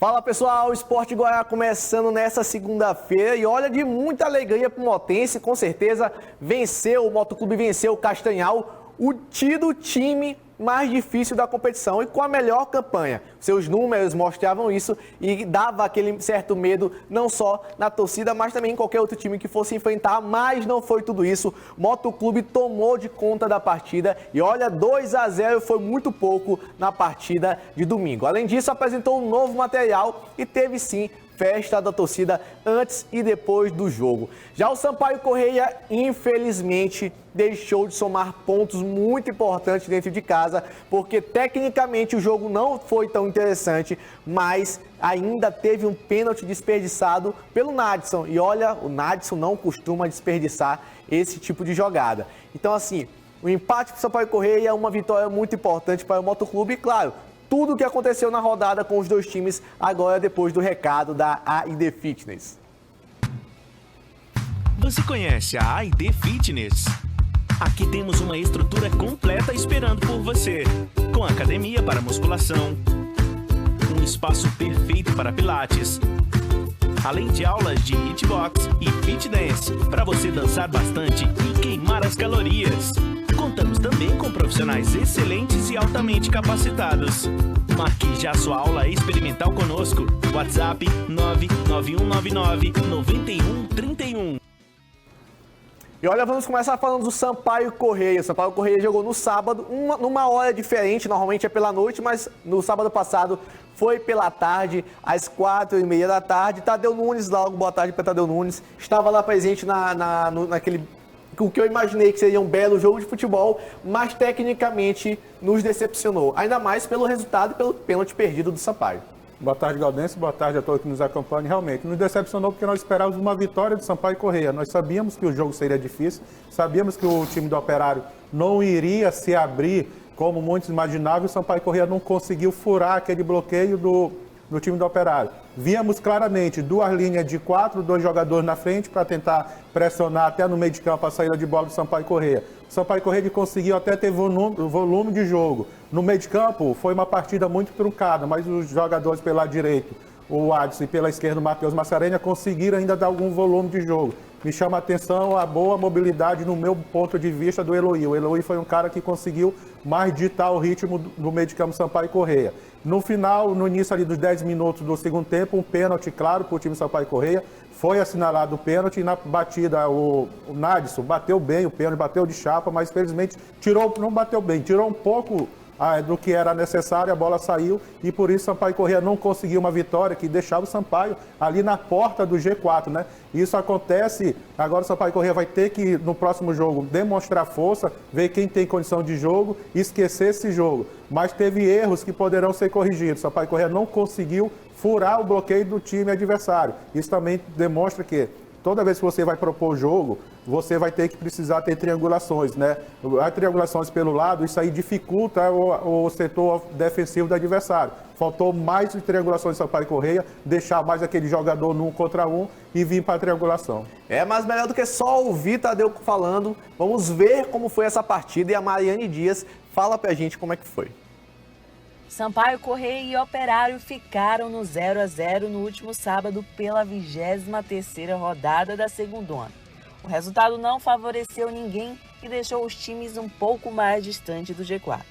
Fala pessoal, o Esporte Goiás começando nessa segunda-feira e olha, de muita alegria para o Motense, com certeza venceu, o Motoclube venceu o Castanhal, o tido time mais difícil da competição e com a melhor campanha. Seus números mostravam isso e dava aquele certo medo não só na torcida, mas também em qualquer outro time que fosse enfrentar, mas não foi tudo isso. O Motoclube tomou de conta da partida e olha, 2-0 foi muito pouco na partida de domingo. Além disso, apresentou um novo material e teve sim festa da torcida antes e depois do jogo. Já o Sampaio Corrêa, infelizmente, deixou de somar pontos muito importantes dentro de casa, porque tecnicamente o jogo não foi tão interessante, mas ainda teve um pênalti desperdiçado pelo Nadson. E olha, o Nadson não costuma desperdiçar esse tipo de jogada. Então, assim, o empate para o Sampaio Corrêa é uma vitória muito importante para o Motoclube e, claro, tudo o que aconteceu na rodada com os dois times agora depois do recado da AID Fitness. Você conhece a AID Fitness? Aqui temos uma estrutura completa esperando por você, com academia para musculação, um espaço perfeito para pilates, além de aulas de hitbox e fit dance para você dançar bastante e queimar as calorias. Contamos também com profissionais excelentes e altamente capacitados. Marque já sua aula experimental conosco. WhatsApp 99199-9131. E olha, vamos começar falando do Sampaio Corrêa. O Sampaio Corrêa jogou no sábado, numa hora diferente, normalmente é pela noite, mas no sábado passado foi pela tarde, às 4h30 da tarde. Tadeu Nunes, logo boa tarde para Tadeu Nunes, estava lá presente naquele... o que eu imaginei que seria um belo jogo de futebol, mas tecnicamente nos decepcionou. Ainda mais pelo resultado e pelo pênalti perdido do Sampaio. Boa tarde, Galdense. Boa tarde a todos que nos acompanham. Realmente, nos decepcionou porque nós esperávamos uma vitória do Sampaio Corrêa. Nós sabíamos que o jogo seria difícil, sabíamos que o time do Operário não iria se abrir como muitos imaginavam. O Sampaio Corrêa não conseguiu furar aquele bloqueio do time do Operário. Víamos claramente duas linhas de 4, 2 jogadores na frente para tentar pressionar até no meio de campo a saída de bola do Sampaio Corrêa. O Sampaio Corrêa conseguiu até ter volume de jogo. No meio de campo foi uma partida muito truncada, mas os jogadores pelo lado direito, o Adson, e pela esquerda o Matheus Massarenha, conseguiram ainda dar algum volume de jogo. Me chama a atenção a boa mobilidade no meu ponto de vista do Eloy. O Eloy foi um cara que conseguiu mais ditar o ritmo do meio de campo Sampaio Corrêa. No final, no início ali dos 10 minutos do segundo tempo, um pênalti claro para o time Sampaio Corrêa. Foi assinalado o pênalti e na batida o Nadson bateu bem o pênalti, bateu de chapa, mas infelizmente não bateu bem, tirou um pouco do que era necessário, a bola saiu e por isso o Sampaio Corrêa não conseguiu uma vitória que deixava o Sampaio ali na porta do G4, né? Isso acontece, agora o Sampaio Corrêa vai ter que no próximo jogo demonstrar força, ver quem tem condição de jogo e esquecer esse jogo. Mas teve erros que poderão ser corrigidos. O Sampaio Corrêa não conseguiu furar o bloqueio do time adversário. Isso também demonstra que toda vez que você vai propor o jogo, você vai ter que precisar ter triangulações, né? As triangulações pelo lado, isso aí dificulta o setor defensivo do adversário. Faltou mais triangulações do Sampaio Corrêa, deixar mais aquele jogador no 1 contra 1 e vir para a triangulação. Mas melhor do que só ouvir Tadeu falando, vamos ver como foi essa partida e a Mariane Dias fala pra gente como é que foi. Sampaio Corrêa e Operário ficaram no 0-0 no último sábado pela 23ª rodada da segundona. O resultado não favoreceu ninguém e deixou os times um pouco mais distante do G4.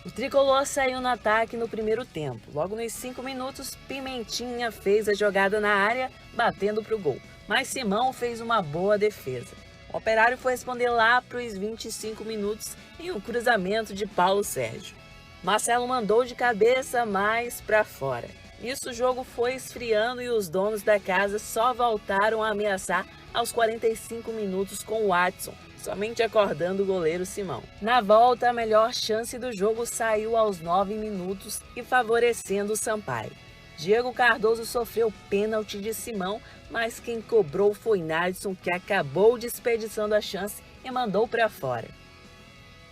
O tricolor saiu no ataque no primeiro tempo. Logo nos 5 minutos, Pimentinha fez a jogada na área, batendo para o gol. Mas Simão fez uma boa defesa. O Operário foi responder lá para os 25 minutos em um cruzamento de Paulo Sérgio. Marcelo mandou de cabeça mais para fora. Nisso o jogo foi esfriando e os donos da casa só voltaram a ameaçar aos 45 minutos com o Adson, somente acordando o goleiro Simão. Na volta, a melhor chance do jogo saiu aos 9 minutos e favorecendo o Sampaio. Diego Cardoso sofreu pênalti de Simão, mas quem cobrou foi Nadson, que acabou desperdiçando a chance e mandou para fora.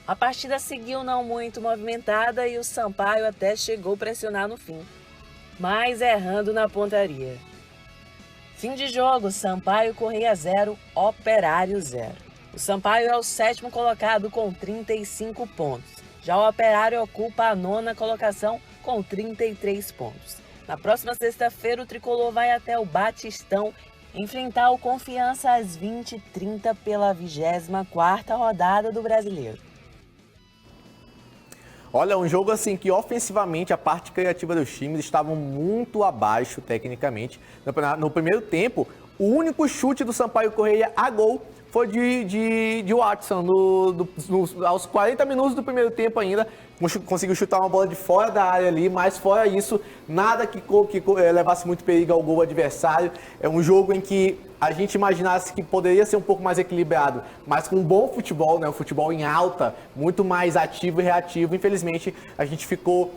A partida seguiu não muito movimentada e o Sampaio até chegou a pressionar no fim, mas errando na pontaria. Fim de jogo, Sampaio Corrêa 0, Operário 0. O Sampaio é o 7º colocado com 35 pontos. Já o Operário ocupa a 9ª colocação com 33 pontos. Na próxima sexta-feira, o tricolor vai até o Batistão enfrentar o Confiança às 20h30 pela 24ª rodada do Brasileiro. Olha, um jogo assim que ofensivamente a parte criativa dos times estavam muito abaixo tecnicamente. No primeiro tempo, o único chute do Sampaio Corrêa a gol foi de Watson. Aos 40 minutos do primeiro tempo ainda, conseguiu chutar uma bola de fora da área ali, mas fora isso, nada que levasse muito perigo ao gol adversário. É um jogo em que a gente imaginasse que poderia ser um pouco mais equilibrado, mas com um bom futebol, né? Um futebol em alta, muito mais ativo e reativo. Infelizmente, a gente ficou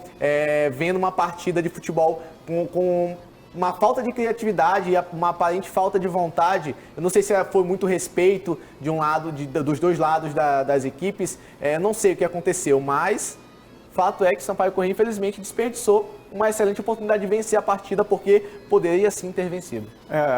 vendo uma partida de futebol com uma falta de criatividade e uma aparente falta de vontade. Eu não sei se foi muito respeito de um lado, dos dois lados das equipes. Não sei o que aconteceu, mas fato é que o Sampaio Corrêa, infelizmente, desperdiçou uma excelente oportunidade de vencer a partida, porque poderia sim ter vencido.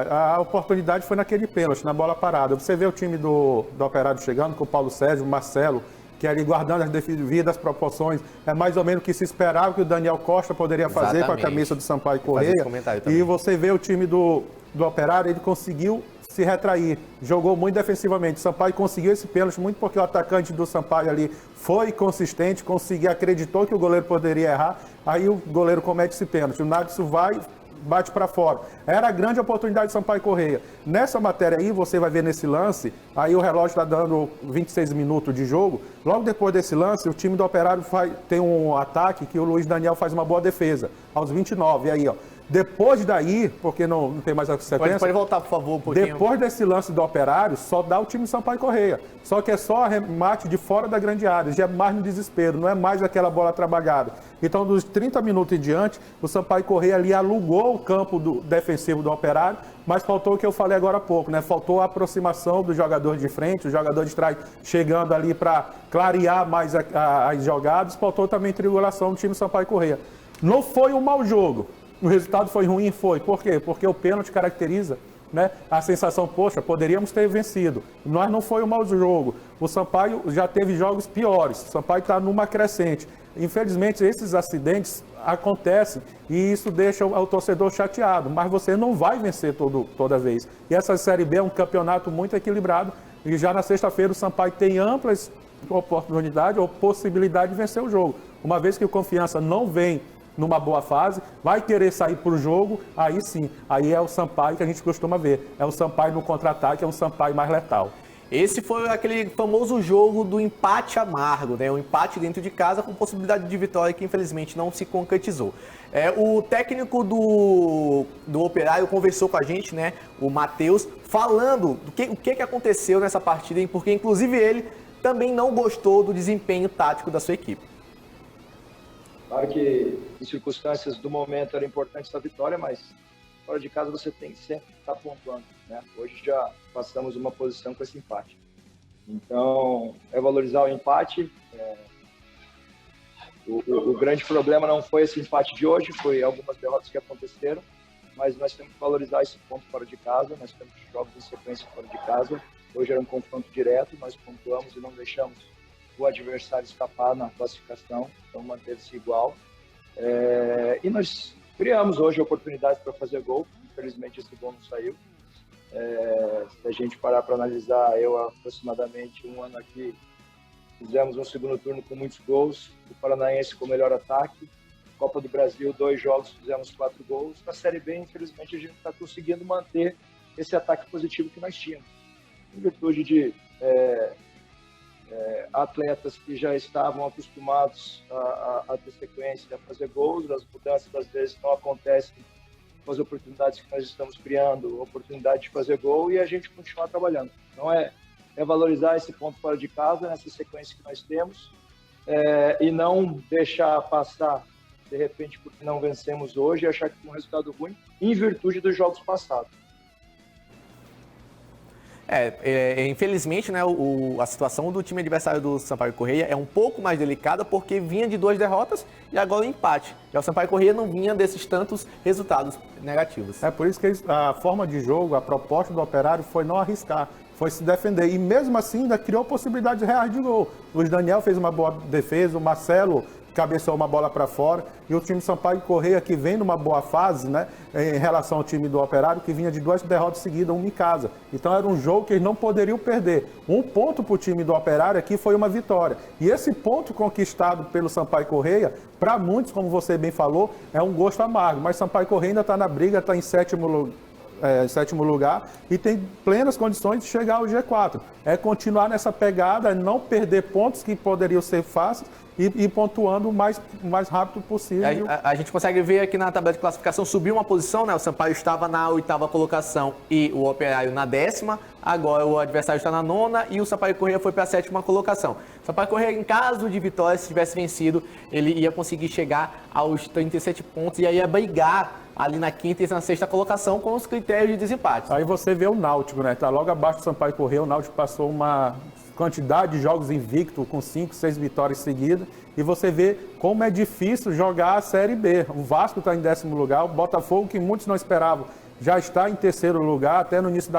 A oportunidade foi naquele pênalti, na bola parada. Você vê o time do Operário chegando, com o Paulo Sérgio, o Marcelo, que ali guardando as devidas proporções, é mais ou menos o que se esperava que o Daniel Costa poderia fazer. Exatamente. Com a camisa do Sampaio Corrêa. E você vê o time do Operário, ele conseguiu se retrair, jogou muito defensivamente. O Sampaio conseguiu esse pênalti muito porque o atacante do Sampaio ali foi consistente, acreditou que o goleiro poderia errar, aí o goleiro comete esse pênalti. O Nagso vai, bate para fora. Era a grande oportunidade do Sampaio Corrêa. Nessa matéria aí, você vai ver nesse lance, aí o relógio está dando 26 minutos de jogo. Logo depois desse lance, o time do Operário tem um ataque que o Luiz Daniel faz uma boa defesa, aos 29. E aí, ó, depois daí, porque não tem mais a sequência... Pode voltar, por favor, um pouquinho. Depois desse lance do Operário, só dá o time do Sampaio Corrêa. Só que é só remate de fora da grande área, já é mais no desespero, não é mais aquela bola trabalhada. Então, dos 30 minutos em diante, o Sampaio Corrêa ali alugou o campo defensivo do Operário, mas faltou o que eu falei agora há pouco, né? Faltou a aproximação do jogador de frente, o jogador de trás chegando ali para clarear mais as jogadas, faltou também triangulação do time do Sampaio Corrêa. Não foi um mau jogo. O resultado foi ruim? Foi. Por quê? Porque o pênalti caracteriza, né, a sensação, poxa, poderíamos ter vencido. Nós não foi um mau jogo. O Sampaio já teve jogos piores. O Sampaio está numa crescente. Infelizmente, esses acidentes acontecem e isso deixa o torcedor chateado. Mas você não vai vencer toda vez. E essa Série B é um campeonato muito equilibrado. E já na sexta-feira o Sampaio tem amplas oportunidades ou possibilidade de vencer o jogo. Uma vez que o Confiança não vem numa boa fase, vai querer sair para o jogo, aí sim, aí é o Sampaio que a gente costuma ver. É o Sampaio no contra-ataque, é um Sampaio mais letal. Esse foi aquele famoso jogo do empate amargo, né? Um empate dentro de casa com possibilidade de vitória que infelizmente não se concretizou. O técnico do Operário conversou com a gente, né? O Matheus, falando o que aconteceu nessa partida, porque inclusive ele também não gostou do desempenho tático da sua equipe. Claro que, em circunstâncias do momento, era importante essa vitória, mas fora de casa você tem que sempre estar pontuando, né? Hoje já passamos uma posição com esse empate. Então, é valorizar o empate. O grande problema não foi esse empate de hoje, foi algumas derrotas que aconteceram, mas nós temos que valorizar esse ponto fora de casa, nós temos jogos em sequência fora de casa. Hoje era um confronto direto, nós pontuamos e não deixamos o adversário escapar na classificação, então manteve-se igual. E nós criamos hoje oportunidades para fazer gol, infelizmente esse gol não saiu. Se a gente parar para analisar, eu aproximadamente um ano aqui, fizemos um segundo turno com muitos gols, o Paranaense com o melhor ataque, Copa do Brasil, 2 jogos, fizemos 4 gols. Na Série B, infelizmente, a gente está conseguindo manter esse ataque positivo que nós tínhamos, em virtude de atletas que já estavam acostumados a ter sequência, a fazer gols. As mudanças às vezes não acontecem com as oportunidades que nós estamos criando, oportunidade de fazer gol, e a gente continuar trabalhando. Então é valorizar esse ponto fora de casa, nessa sequência que nós temos, e não deixar passar, de repente, porque não vencemos hoje, e achar que foi um resultado ruim, em virtude dos jogos passados. Infelizmente, né, a situação do time adversário do Sampaio Corrêa é um pouco mais delicada porque vinha de 2 derrotas e agora um empate. Já o Sampaio Corrêa não vinha desses tantos resultados negativos. É por isso que a forma de jogo, a proposta do Operário foi não arriscar, foi se defender. E mesmo assim ainda criou possibilidades reais de gol. O Luiz Daniel fez uma boa defesa, o Marcelo cabeceou uma bola para fora. E o time Sampaio Corrêa, que vem numa boa fase, né, em relação ao time do Operário, que vinha de 2 derrotas seguidas, uma em casa. Então era um jogo que eles não poderiam perder. 1 ponto para o time do Operário aqui foi uma vitória. E esse ponto conquistado pelo Sampaio Corrêa, para muitos, como você bem falou, é um gosto amargo. Mas Sampaio Corrêa ainda está na briga, está em sétimo lugar e tem plenas condições de chegar ao G4. É continuar nessa pegada, não perder pontos que poderiam ser fáceis e pontuando o mais rápido possível. A gente consegue ver aqui na tabela de classificação, subiu uma posição, né? O Sampaio estava na 8ª colocação e o Operário na 10ª. Agora o adversário está na 9ª e o Sampaio Corrêa foi para a 7ª colocação. O Sampaio Corrêa, em caso de vitória, se tivesse vencido, ele ia conseguir chegar aos 37 pontos e aí ia brigar ali na 5ª e na 6ª colocação com os critérios de desempate. Aí você vê o Náutico, né? Tá logo abaixo do Sampaio Corrêa. O Náutico passou uma quantidade de jogos invicto, com 5, 6 vitórias seguidas, e você vê como é difícil jogar a Série B. O Vasco está em 10º lugar, o Botafogo, que muitos não esperavam, já está em 3º lugar, até no início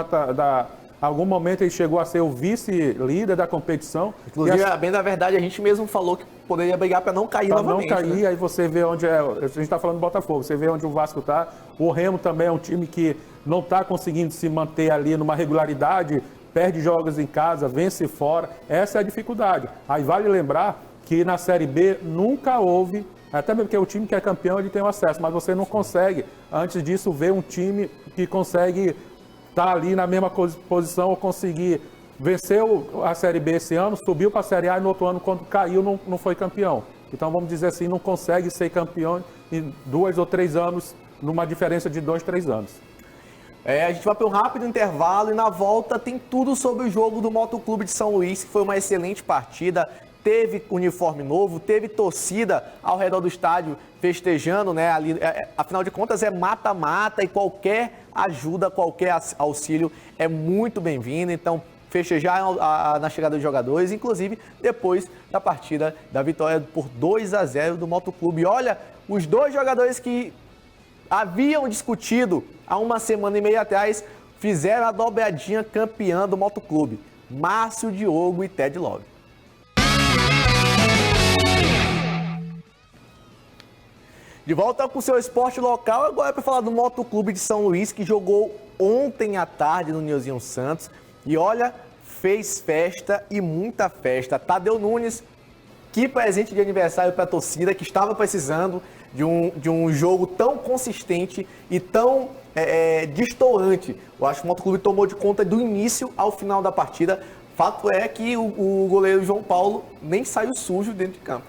algum momento ele chegou a ser o vice-líder da competição. Inclusive, bem da verdade, a gente mesmo falou que poderia brigar para não cair novamente. Para não cair, né? Aí você vê onde é. A gente está falando do Botafogo, você vê onde o Vasco está. O Remo também é um time que não está conseguindo se manter ali numa regularidade, perde jogos em casa, vence fora. Essa é a dificuldade. Aí vale lembrar que na Série B nunca houve, até mesmo porque o time que é campeão ele tem o acesso, mas você não consegue, antes disso, ver um time que consegue estar ali na mesma posição ou conseguir vencer a Série B esse ano, subiu para a Série A e no outro ano, quando caiu, não foi campeão. Então, vamos dizer assim, não consegue ser campeão em 2 ou 3 anos, numa diferença de 2, 3 anos. A gente vai para um rápido intervalo e na volta tem tudo sobre o jogo do Motoclube de São Luís, que foi uma excelente partida. Teve uniforme novo, teve torcida ao redor do estádio festejando, né? Ali, afinal de contas, é mata-mata e qualquer ajuda, qualquer auxílio é muito bem-vindo. Então, festejar na chegada dos jogadores, inclusive depois da partida da vitória por 2-0 do Motoclube. Olha, os 2 jogadores que haviam discutido há uma semana e meia atrás fizeram a dobradinha campeã do Motoclube. Márcio Diogo e Ted Love. De volta com o seu esporte local, agora é para falar do Motoclube de São Luís, que jogou ontem à tarde no Nilzinho Santos. E olha, fez festa e muita festa. Tadeu Nunes, que presente de aniversário para a torcida, que estava precisando de um jogo tão consistente e tão destoante. Eu acho que o Motoclube tomou de conta do início ao final da partida. Fato é que o goleiro João Paulo nem saiu sujo dentro de campo.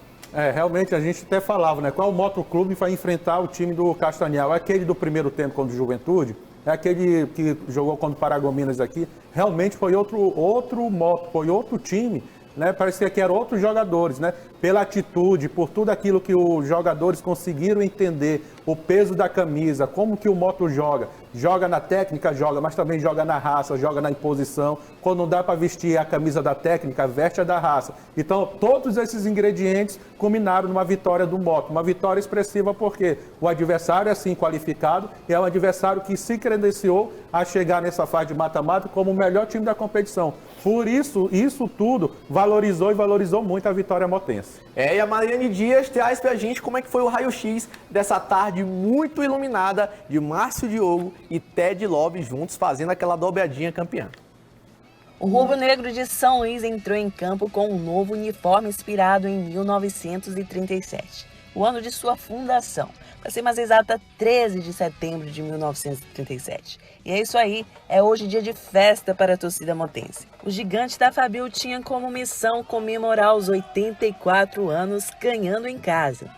Realmente a gente até falava, né? Qual Motoclube vai enfrentar o time do Castanhal? É aquele do primeiro tempo contra o Juventude? É aquele que jogou contra o Paragominas aqui? Realmente foi outro moto, foi outro time, né? Parecia que eram outros jogadores, né? Pela atitude, por tudo aquilo que os jogadores conseguiram entender, o peso da camisa, como que o moto joga. Joga na técnica, joga, mas também joga na raça, joga na imposição. Quando não dá para vestir a camisa da técnica, veste a da raça. Então, todos esses ingredientes culminaram numa vitória do moto. Uma vitória expressiva porque o adversário é assim qualificado e é um adversário que se credenciou a chegar nessa fase de mata-mata como o melhor time da competição. Por isso tudo valorizou muito a vitória motense. E a Mariane Dias traz pra gente como é que foi o raio-x dessa tarde muito iluminada de Márcio Diogo e Ted Love juntos fazendo aquela dobradinha campeã. O rubro-negro de São Luís entrou em campo com um novo uniforme inspirado em 1937, o ano de sua fundação. Para ser mais exata, 13 de setembro de 1937. E é isso aí, é hoje dia de festa para a torcida motense. O gigante da Fabil tinha como missão comemorar os 84 anos ganhando em casa.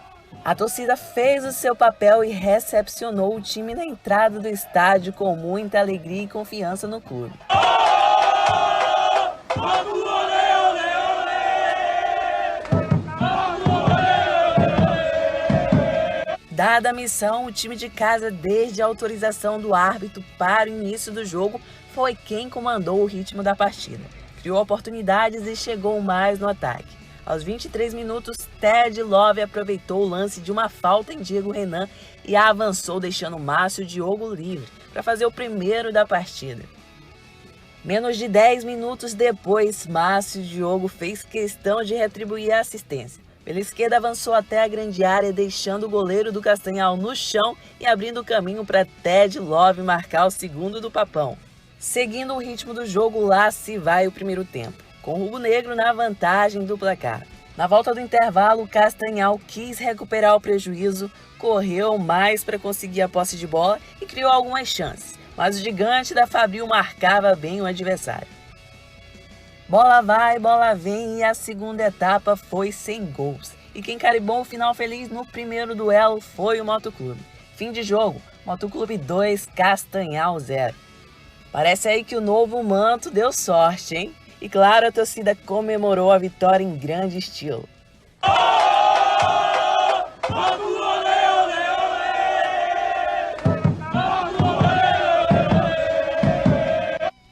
A torcida fez o seu papel e recepcionou o time na entrada do estádio com muita alegria e confiança no clube. Dada a missão, o time de casa, desde a autorização do árbitro para o início do jogo, foi quem comandou o ritmo da partida. Criou oportunidades e chegou mais no ataque. Aos 23 minutos, Ted Love aproveitou o lance de uma falta em Diego Renan e avançou, deixando Márcio Diogo livre para fazer o primeiro da partida. Menos de 10 minutos depois, Márcio Diogo fez questão de retribuir a assistência. Pela esquerda avançou até a grande área, deixando o goleiro do Castanhal no chão e abrindo o caminho para Ted Love marcar o segundo do Papão. Seguindo o ritmo do jogo, lá se vai o primeiro tempo, com o rubro-negro na vantagem do placar. Na volta do intervalo, o Castanhal quis recuperar o prejuízo, correu mais para conseguir a posse de bola e criou algumas chances, mas o gigante da Fabril marcava bem o adversário. Bola vai, bola vem e a segunda etapa foi sem gols. E quem carimbou o final feliz no primeiro duelo foi o Motoclube. Fim de jogo, Motoclube 2, Castanhal 0. Parece aí que o novo manto deu sorte, hein? E claro, a torcida comemorou a vitória em grande estilo.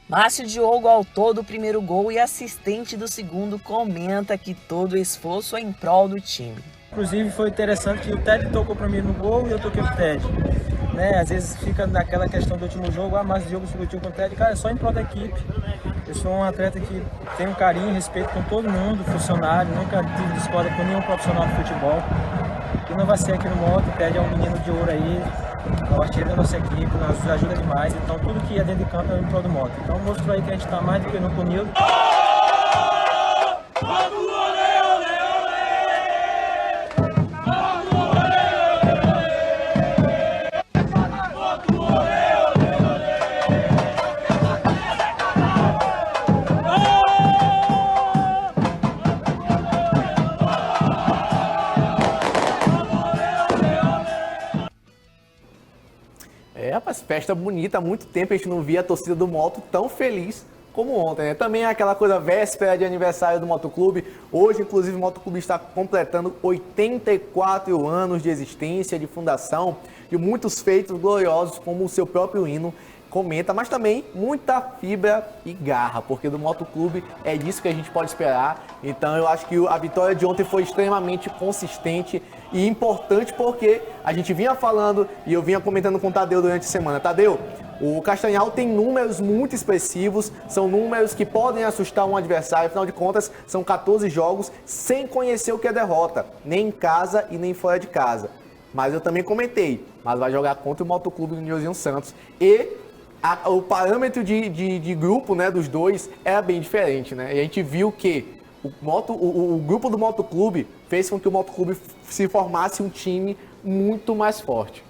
Márcio Diogo, autor do primeiro gol e assistente do segundo, comenta que todo o esforço é em prol do time. Inclusive foi interessante que o Ted tocou para mim no gol e eu toquei pro Ted. Né? Às vezes fica naquela questão do último jogo, Márcio Diogo discutiu com o Ted, cara, é só em prol da equipe. Eu sou um atleta que tem um carinho e respeito com todo mundo, funcionário, nunca tive discórdia com nenhum profissional de futebol. E não vai ser aqui no Moto, o Ted é um menino de ouro aí, é o artilheiro da nossa equipe, nos ajuda demais, então tudo que é dentro de campo é em prol do Moto. Então mostrou aí que a gente está mais do que nunca unido. Rapaz, festa bonita, há muito tempo a gente não via a torcida do Moto tão feliz como ontem, né? Também é aquela coisa véspera de aniversário do Motoclube. Hoje, inclusive, o Motoclube está completando 84 anos de existência, de fundação, de muitos feitos gloriosos, como o seu próprio hino comenta, mas também muita fibra e garra, porque do Motoclube é disso que a gente pode esperar. Então eu acho que a vitória de ontem foi extremamente consistente e importante, porque a gente vinha falando e eu vinha comentando com o Tadeu durante a semana. Tadeu, o Castanhal tem números muito expressivos, são números que podem assustar um adversário, afinal de contas são 14 jogos sem conhecer o que é derrota, nem em casa e nem fora de casa. Mas eu também comentei, mas vai jogar contra o Motoclube do Nilzinho Santos e o parâmetro de grupo, né, dos dois era bem diferente, né? E a gente viu que o grupo do Motoclube fez com que o Motoclube se formasse um time muito mais forte.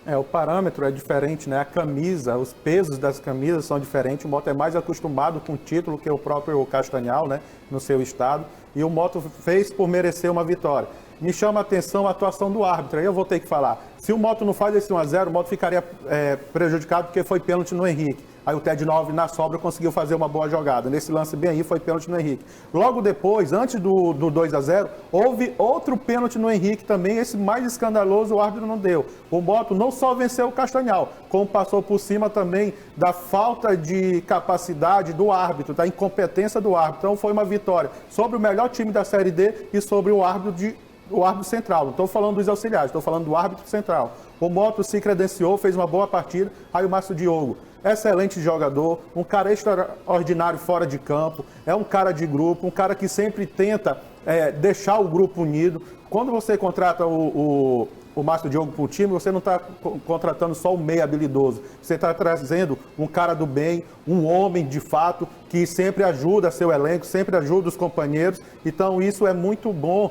O parâmetro é diferente, né? A camisa, os pesos das camisas são diferentes. O Moto é mais acostumado com o título que o próprio Castanhal, né, no seu estado. E o Moto fez por merecer uma vitória. Me chama a atenção a atuação do árbitro, aí eu vou ter que falar. Se o Moto não faz esse 1-0, o Moto ficaria prejudicado porque foi pênalti no Henrique. Aí o Ted Love na sobra conseguiu fazer uma boa jogada. Nesse lance bem aí foi pênalti no Henrique. Logo depois, antes do 2-0, houve outro pênalti no Henrique também, esse mais escandaloso o árbitro não deu. O Moto não só venceu o Castanhal, como passou por cima também da falta de capacidade do árbitro, da incompetência do árbitro. Então foi uma vitória sobre o melhor time da Série D e sobre o árbitro central. Não estou falando dos auxiliares, estou falando do árbitro central. O Moto se credenciou, fez uma boa partida. Aí o Márcio Diogo, excelente jogador, um cara extraordinário fora de campo, é um cara de grupo, um cara que sempre tenta deixar o grupo unido. Quando você contrata o Márcio Diogo para o time, você não está contratando só um meio habilidoso, você está trazendo um cara do bem, um homem de fato, que sempre ajuda seu elenco, sempre ajuda os companheiros. Então isso é muito bom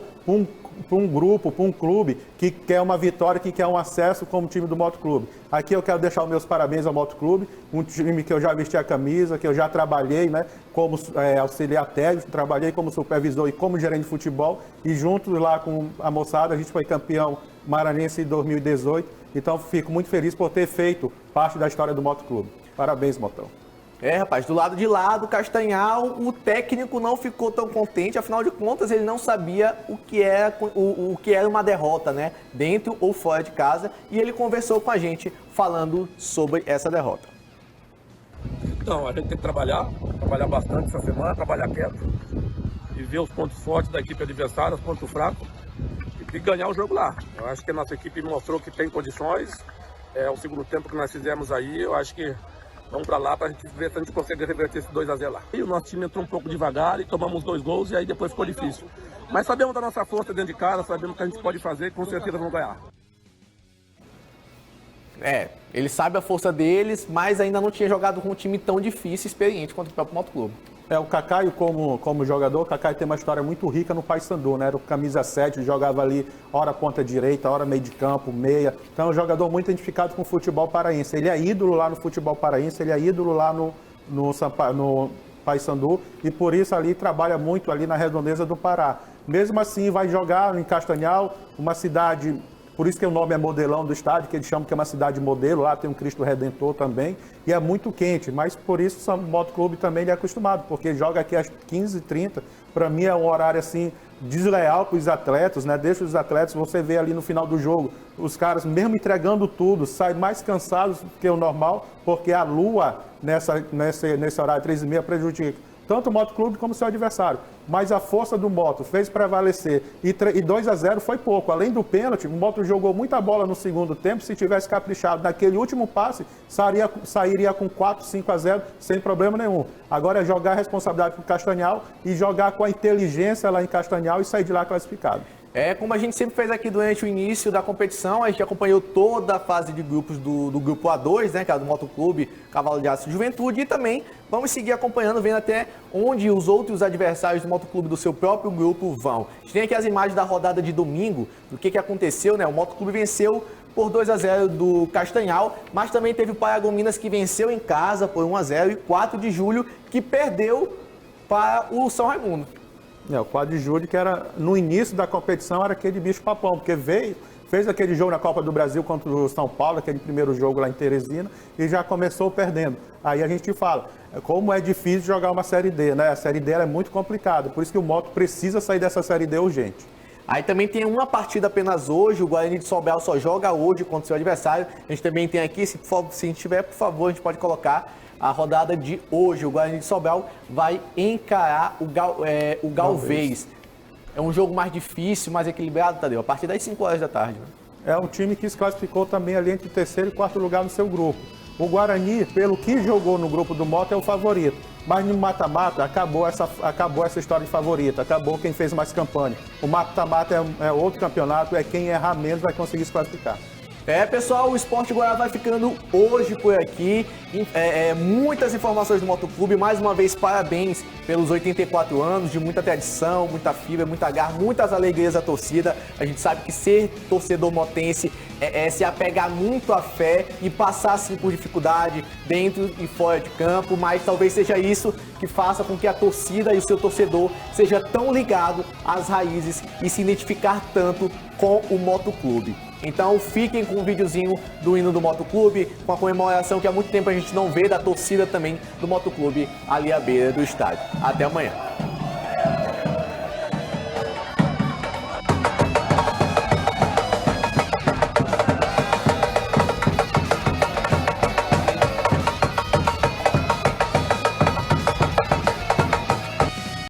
para um grupo, para um clube que quer uma vitória, que quer um acesso como time do Motoclube. Aqui eu quero deixar os meus parabéns ao Motoclube, um time que eu já vesti a camisa, que eu já trabalhei, né, como auxiliar técnico, trabalhei como supervisor e como gerente de futebol, e junto lá com a moçada, a gente foi campeão maranhense em 2018, então fico muito feliz por ter feito parte da história do Motoclube. Parabéns, Motão. Rapaz, do lado de lá do Castanhal, o técnico não ficou tão contente, afinal de contas ele não sabia o que era uma derrota, né, dentro ou fora de casa, e ele conversou com a gente falando sobre essa derrota. Então, a gente tem que trabalhar bastante essa semana, trabalhar quieto, e ver os pontos fortes da equipe adversária, os pontos fracos, e ganhar o jogo lá. Eu acho que a nossa equipe mostrou que tem condições, o segundo tempo que nós fizemos aí, eu acho que Vamos para lá para a gente ver se a gente consegue reverter esse 2-0 lá. E o nosso time entrou um pouco devagar e tomamos 2 gols e aí depois ficou difícil. Mas sabemos da nossa força dentro de casa, sabemos o que a gente pode fazer e com certeza vamos ganhar. Ele sabe a força deles, mas ainda não tinha jogado com um time tão difícil e experiente quanto o próprio Motoclube. O Cacaio, como jogador, o Cacaio tem uma história muito rica no Paysandu, né? Era o camisa 7, ele jogava ali, hora ponta direita, hora meio de campo, meia. Então é um jogador muito identificado com o futebol paraense. Ele é ídolo lá no futebol paraense, ele é ídolo lá no Paysandu e por isso ali trabalha muito ali na redondeza do Pará. Mesmo assim, vai jogar em Castanhal, uma cidade... Por isso que o nome é Modelão do estádio, que eles chamam que é uma cidade modelo, lá tem um Cristo Redentor também, e é muito quente, mas por isso o Motoclube também é acostumado, porque joga aqui às 15h30, para mim é um horário assim desleal para os atletas, né? Deixa os atletas, você vê ali no final do jogo, os caras mesmo entregando tudo, saem mais cansados do que o normal, porque a lua nesse horário 3h30 prejudica tanto o Motoclube como o seu adversário. Mas a força do Moto fez prevalecer. E 2-0 foi pouco. Além do pênalti, o Moto jogou muita bola no segundo tempo. Se tivesse caprichado naquele último passe, sairia com 4-5-0 sem problema nenhum. Agora é jogar a responsabilidade para o Castanhal e jogar com a inteligência lá em Castanhal e sair de lá classificado. Como a gente sempre fez aqui durante o início da competição, a gente acompanhou toda a fase de grupos do grupo A2, né, que é do Motoclube, Cavalo de Aço Juventude, e também vamos seguir acompanhando, vendo até onde os outros adversários do Motoclube do seu próprio grupo vão. A gente tem aqui as imagens da rodada de domingo, do que aconteceu, né? O Motoclube venceu por 2-0 do Castanhal, mas também teve o Paragominas que venceu em casa por 1-0 e 4 de julho que perdeu para o São Raimundo. O 4 de julho, que era no início da competição, era aquele bicho papão, porque fez aquele jogo na Copa do Brasil contra o São Paulo, aquele primeiro jogo lá em Teresina, e já começou perdendo. Aí a gente fala, como é difícil jogar uma Série D, né? A Série D é muito complicada, por isso que o Moto precisa sair dessa Série D urgente. Aí também tem uma partida apenas hoje, o Guarani de Sobral só joga hoje contra o seu adversário. A gente também tem aqui, se a gente tiver, por favor, a gente pode colocar a rodada de hoje. O Guarani de Sobral vai encarar o Galvez. É um jogo mais difícil, mais equilibrado, Tadeu, a partir das 5 horas da tarde. Né? É um time que se classificou também ali entre o 3º e 4º lugar no seu grupo. O Guarani, pelo que jogou no grupo do Moto, é o favorito. Mas no mata-mata, acabou essa história de favorito, acabou quem fez mais campanha. O mata-mata é outro campeonato, é quem errar menos vai conseguir se classificar. Pessoal, o Esporte Goiás vai ficando hoje por aqui. Muitas informações do Motoclube. Mais uma vez, parabéns pelos 84 anos de muita tradição, muita fibra, muita garra, muitas alegrias da torcida. A gente sabe que ser torcedor motense é se apegar muito à fé e passar, sim, por dificuldade dentro e fora de campo, mas talvez seja isso que faça com que a torcida e o seu torcedor seja tão ligado às raízes e se identificar tanto com o Motoclube. Então fiquem com um videozinho do hino do Motoclube, com a comemoração que há muito tempo a gente não vê da torcida também do Motoclube ali à beira do estádio. Até amanhã.